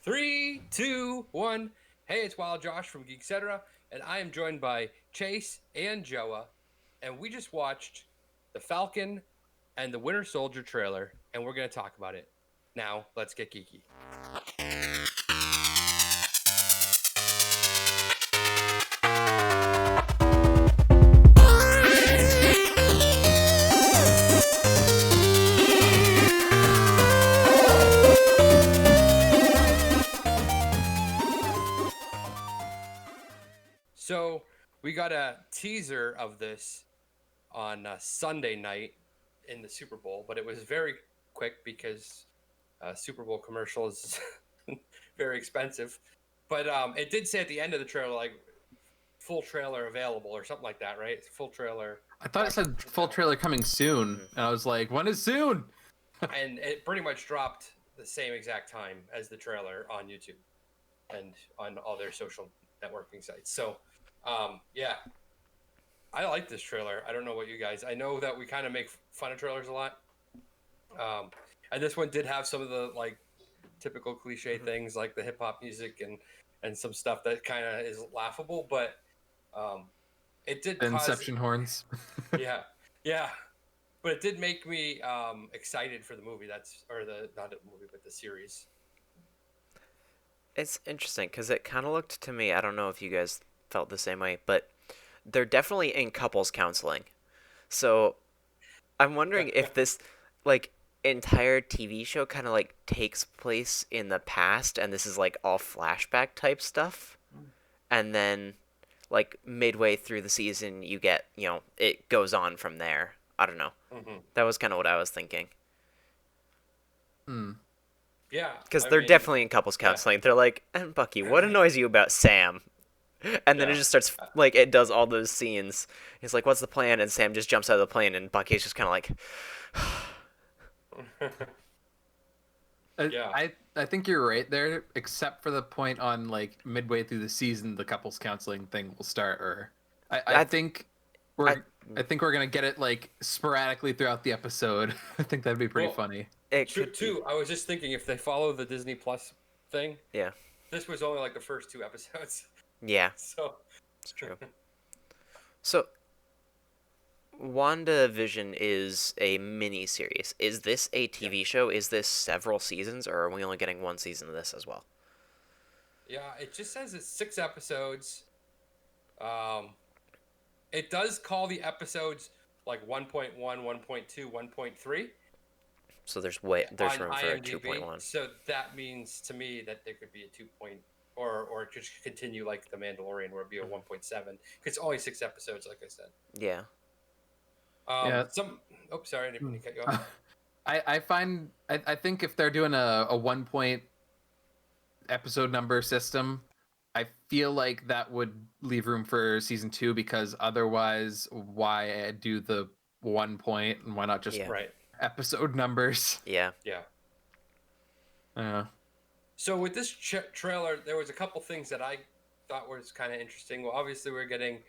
Three, two, one. Hey, it's Wild Josh from Geek-Cetera, and I am joined by Chase and Joa, and we just watched the Falcon and the Winter Soldier trailer, and we're going to talk about it. Now, let's get geeky. So, we got a teaser of this on Sunday night in the Super Bowl, but it was very quick because Super Bowl commercial is very expensive. But it did say at the end of the trailer, like, full trailer available or something like that, right? It's full trailer. I thought it said full trailer coming soon, and I was like, when is soon? And it pretty much dropped the same exact time as the trailer on YouTube and on all their social networking sites. So, yeah, I like this trailer. I don't know what you guys. I know that we kind of make fun of trailers a lot, and this one did have some of the like typical cliche things like the hip hop music and some stuff that kind of is laughable, but it did The cause Inception horns. yeah, but it did make me excited for the movie. Or the not the movie, but the series. It's interesting because it kind of looked to me, I don't know if you guys felt the same way, but they're definitely in couples counseling. So I'm wondering if this like entire TV show kind of like takes place in the past and this is like all flashback type stuff. And then like midway through the season you get, it goes on from there. I don't know. Mm-hmm. That was kind of what I was thinking. Yeah, Because they're definitely in couples counseling. Yeah. They're like, and Bucky, what annoys you about Sam? And then it just starts, like, it does all those scenes. He's like, what's the plan? And Sam just jumps out of the plane, and Bucky's just kind of like... yeah. I think you're right there, except for the point on, like, midway through the season, the couples counseling thing will start, or... I think we're gonna get it, like, sporadically throughout the episode. I think that'd be pretty funny. True. I was just thinking if they follow the Disney Plus thing. Yeah. This was only like the first 2 episodes. Yeah. So it's true. So WandaVision is a mini series. Is this a TV show? Is this several seasons, or are we only getting 1 season of this as well? Yeah, it just says it's 6 episodes. It does call the episodes like 1.1, 1.2, 1.3. So there's room for a IMDb, 2.1. So that means to me that there could be a 2. Or just continue like The Mandalorian where it'd be a 1.7. Because it's only 6 episodes, like I said. Yeah. Sorry, I didn't mean to cut you off. I think if they're doing a 1 point episode number system, I feel like that would leave room for season 2, because otherwise, why do the 1 point and why not just episode numbers? Yeah. So with this trailer, there was a couple things that I thought was kind of interesting. Well, obviously we're getting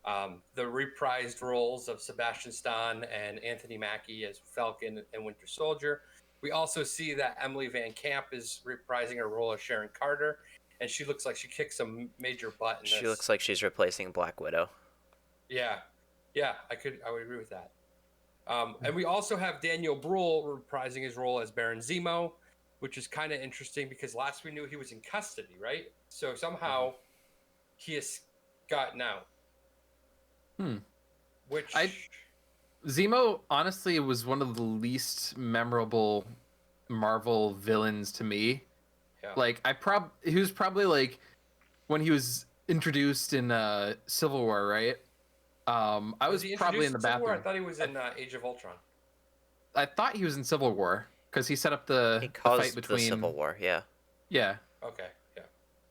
the reprised roles of Sebastian Stan and Anthony Mackie as Falcon and Winter Soldier. We also see that Emily Van Camp is reprising her role as Sharon Carter, and she looks like she kicks some major butt in this. She looks like she's replacing Black Widow. Yeah, I would agree with that. And we also have Daniel Bruhl reprising his role as Baron Zemo, which is kind of interesting because last we knew he was in custody, right? So somehow he has gotten out. Zemo honestly was one of the least memorable Marvel villains to me. Yeah. Like he was probably like when he was introduced in Civil War, right? I was probably in the bathroom. I thought he was in Age of Ultron. I thought he was in Civil War because he set up the fight between the Civil War. Yeah. Yeah. Okay.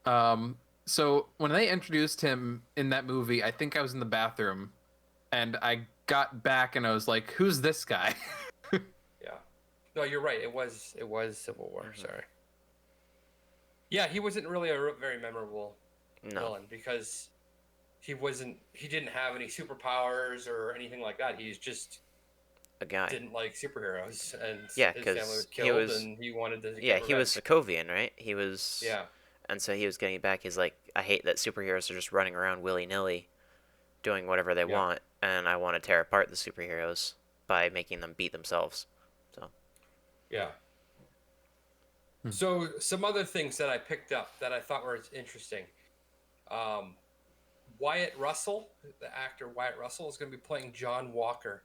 Yeah. So when they introduced him in that movie, I think I was in the bathroom, and I got back and I was like, "Who's this guy?" Yeah. No, you're right. It was Civil War. Sorry. Yeah, he wasn't really a very memorable villain because he didn't have any superpowers or anything like that. He's just a guy. didn't like superheroes, and Yeah, his family was because he killed, was and he wanted to yeah get he was revenge. Sokovian, right? He was, Yeah, and so he was getting back. He's like, I hate that superheroes are just running around willy nilly, doing whatever they yeah, want, and I want to tear apart the superheroes by making them beat themselves. So yeah. Hmm. So some other things that I picked up that I thought were interesting. Um, Wyatt Russell, the actor Wyatt Russell, is going to be playing John Walker.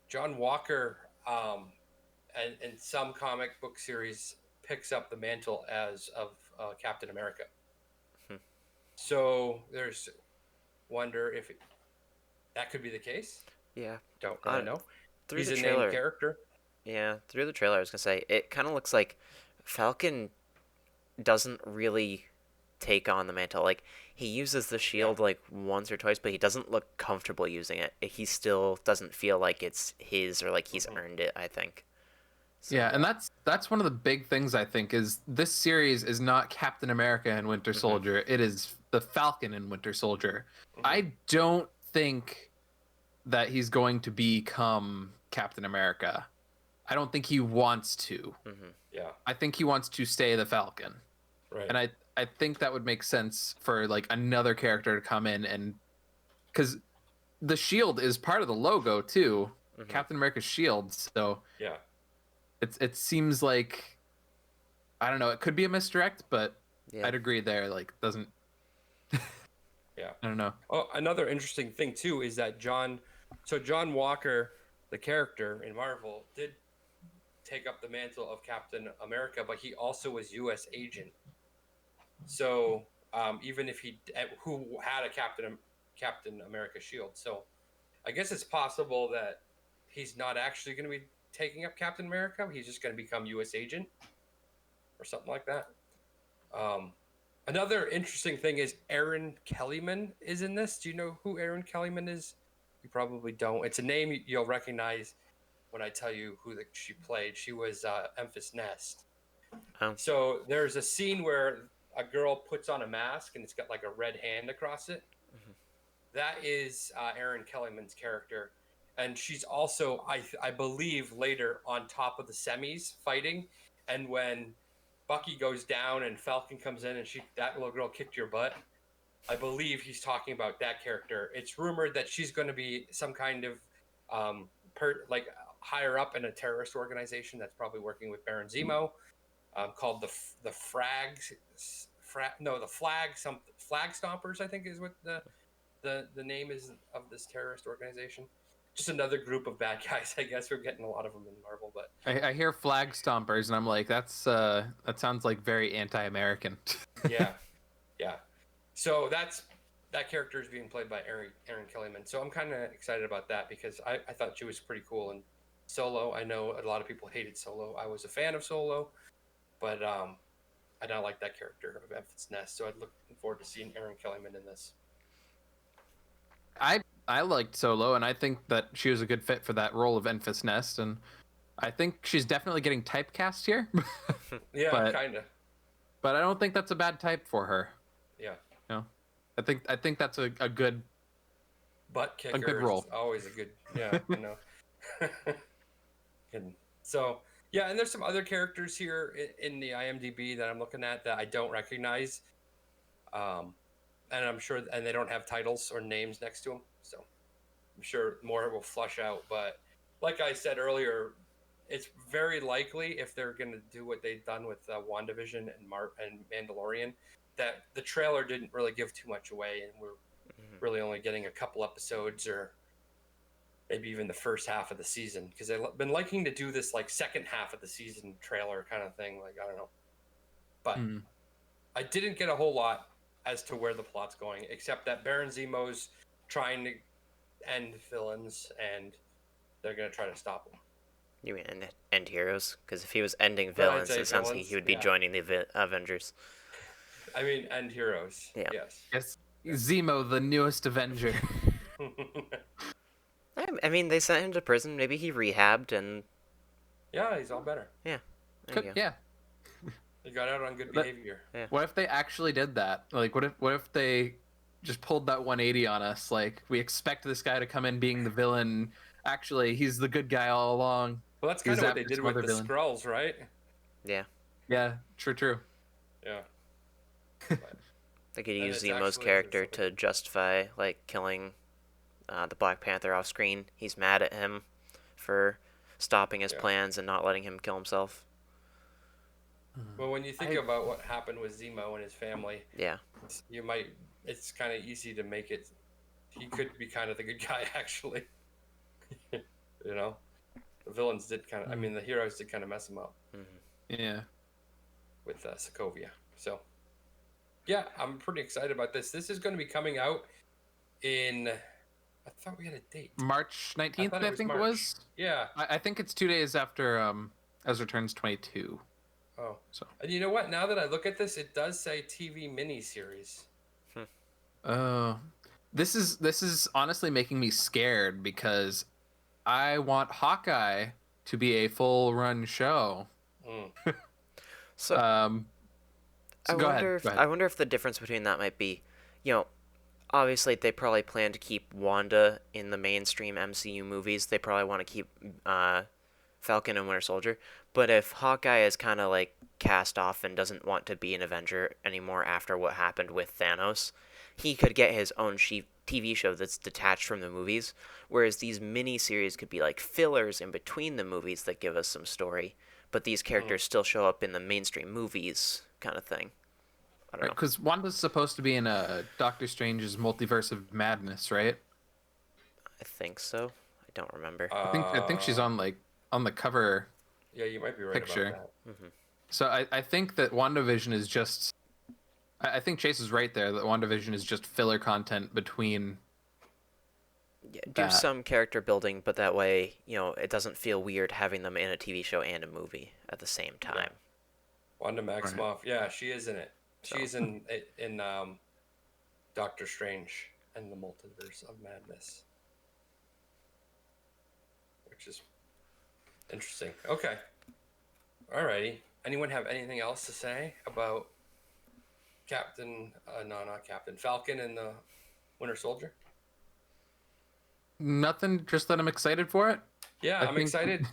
John Walker, and in some comic book series, picks up the mantle as of Captain America. hmm. So there's wonder if that could be the case. Yeah, Don't really on know. through He's the a named trailer, character. yeah, through the trailer, I was gonna say it kind of looks like Falcon doesn't really take on the mantle. Like he uses the Yeah. shield like once or twice, but he doesn't look comfortable using it. He still doesn't feel like it's his or like he's Hmm. earned it, I think. So, Yeah, and Yeah. that's one of the big things I think is this series is not Captain America and Winter hmm Soldier. It is the Falcon and Winter Soldier. Hmm. I don't think that he's going to become Captain America. I don't think he wants to. hmm Yeah. I think he wants to stay the Falcon. Right. And I think that would make sense for like another character to come in and cuz the shield is part of the logo too. hmm Captain America's shield. So Yeah. it seems like I don't know, it could be a misdirect, but yeah, I'd agree there like doesn't Yeah. I don't know. Oh, another interesting thing too is that John Walker, the character in Marvel, did take up the mantle of Captain America, but he also was U.S. agent. So even if who had a Captain America shield, so I guess it's possible that he's not actually going to be taking up Captain America. He's just going to become U.S. agent or something like that. Um, Another interesting thing is Aaron Kellyman is in this. Do you know who Aaron Kellyman is? You probably don't. It's a name you'll recognize when I tell you she played. She was Memphis Nest. um, So there's a scene where a girl puts on a mask and it's got like a red hand across it. mhm. That is Aaron Kellyman's character, and she's also I believe later on top of the semis fighting, and when Bucky goes down and Falcon comes in and that little girl kicked your butt. I believe he's talking about that character. It's rumored that she's going to be some kind of like higher up in a terrorist organization that's probably working with Baron Zemo, called the the flag stompers. I think is what the name is of this terrorist organization. Just another group of bad guys. I guess we're getting a lot of them in Marvel, but I hear flag stompers and I'm like that sounds like very anti-American. yeah, yeah. So that character is being played by Aaron Kellyman. So I'm kind of excited about that because I thought she was pretty cool. And Solo, I know a lot of people hated Solo. I was a fan of Solo, but I don't like that character of Memphis Nest. So I'm looking forward to seeing Aaron Kellyman in this. I liked Solo and I think that she was a good fit for that role of Enfys Nest and I think she's definitely getting typecast here. Yeah, but kind of. but I don't think that's a bad type for her. Yeah. You know, I think that's a good Butt kicker role. is always a good, yeah, you know. And so, yeah, and there's some other characters here in the IMDb that I'm looking at that I don't recognize. And I'm sure, and they don't have titles or names next to them. So I'm sure more will flush out. But like I said earlier, it's very likely if they're going to do what they've done with WandaVision and Mandalorian, that the trailer didn't really give too much away, and we're really only getting a couple episodes or maybe even the first half of the season because they've been liking to do this like second half of the season trailer kind of thing. Like I don't know, but Mm. I didn't get a whole lot as to where the plot's going, except that Baron Zemo's trying to end villains and they're going to try to stop him. You mean end heroes? Because if he was ending I'd villains, say it sounds like villains, he would be yeah. joining the Avengers. I mean, end heroes. Yeah. Yes. Yes, Zemo, the newest Avenger. I mean, they sent him to prison. Maybe he rehabbed and Yeah, he's all better. there you go. Yeah. He got out on good But- behavior. What if they actually did that? Like, what if they just pulled that 180 on us? Like, we expect this guy to come in being the villain, Actually, he's the good guy all along. Well, that's He kind was of what they after did some with other the villain. Skrulls, right? Yeah. Yeah, true. Yeah. They could And use it's Zemo's actually character to justify like killing the Black Panther off screen. He's mad at him for stopping his Yeah. plans and not letting him kill himself. Well, when you think about what happened with Zemo and his family, Yeah. it's kind of easy to make it. He could be kind of the good guy, actually. You know, the villains did kind of. I mean, the heroes did kind of mess him up Yeah. with Sokovia. So, yeah, I'm pretty excited about this. This is going to be coming out in. I thought we had a date. March 19th, I think it was. Yeah. I think it's 2 days after Ezra turns 22. Oh. So. And you know what? Now that I look at this, it does say TV miniseries. This is honestly making me scared because I want Hawkeye to be a full run show. So I go ahead. I wonder if the difference between that might be, obviously they probably plan to keep Wanda in the mainstream MCU movies. They probably want to keep Falcon and Winter Soldier. But if Hawkeye is kind of like cast off and doesn't want to be an Avenger anymore after what happened with Thanos, he could get his own TV show that's detached from the movies. Whereas these mini-series could be like fillers in between the movies that give us some story. But these characters still show up in the mainstream movies kind of thing. I don't know. Because Wanda's supposed to be in a Doctor Strange's Multiverse of Madness, right? I think so. I don't remember. I think she's on the cover. Yeah, you might be right picture. about that. Mm-hmm. So I think that WandaVision is just. I think Chase is right there. That WandaVision is just filler content between. Yeah, do some character building, but that way, it doesn't feel weird having them in a TV show and a movie at the same time. Yeah. Wanda Maximoff, right. Yeah, she is in it. She's in Doctor Strange and the Multiverse of Madness, which is interesting. Okay, alrighty. Anyone have anything else to say about Falcon and the Winter Soldier? Nothing, just that I'm excited for it. Yeah, I'm excited.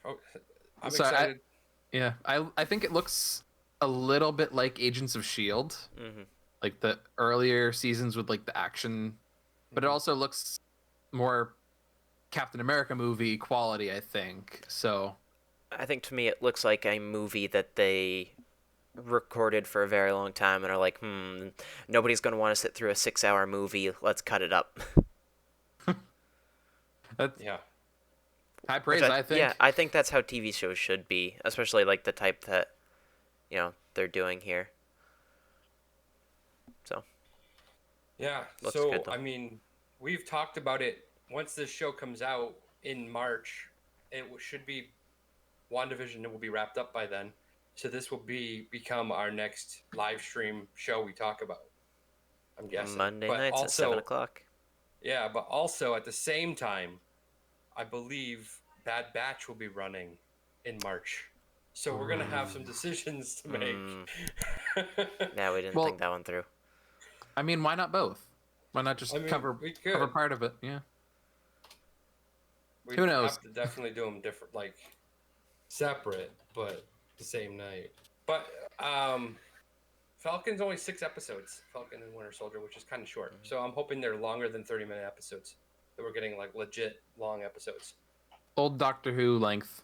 I'm excited. I think it looks a little bit like Agents of S.H.I.E.L.D. Mm-hmm. Like the earlier seasons with like the action, but it also looks more Captain America movie quality, I think. So I think to me it looks like a movie that they recorded for a very long time and are like, nobody's going to want to sit through a 6-hour movie. Let's cut it up. Yeah. High praise, I think. Yeah, I think that's how TV shows should be, especially like the type that, they're doing here. So. Yeah. Looks so, good, though. I mean, we've talked about it. Once this show comes out in March, it should be WandaVision. It will be wrapped up by then. So this will become our next live stream show we talk about. I'm guessing. Monday nights at 7 o'clock. Yeah, but also at the same time, I believe Bad Batch will be running in March. So we're going to have some decisions to make. Yeah, we didn't think that one through. I mean, why not both? Why not just cover part of it? Yeah. Who knows? Have to definitely do them different, like separate, but the same night. But Falcon's only 6 episodes, Falcon and Winter Soldier, which is kind of short. So I'm hoping they're longer than 30-minute episodes. That we're getting like legit long episodes. Old Doctor Who length.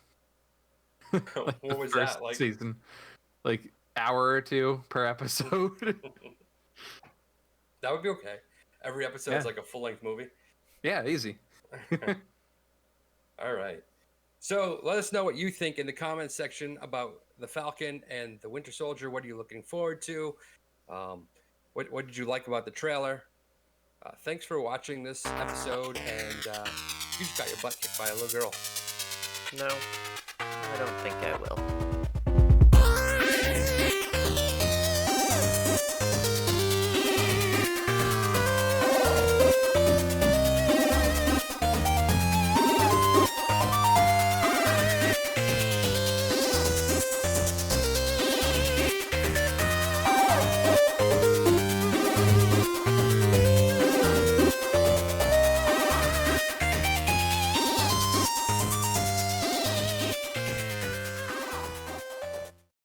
Like what was that like? Season, like hour or 2 per episode. That would be okay. Every episode is like a full-length movie. Yeah, easy. All right. So let us know what you think in the comments section about the Falcon and the Winter Soldier. What are you looking forward to? What did you like about the trailer? Thanks for watching this episode, and you just got your butt kicked by a little girl. No, I don't think I will.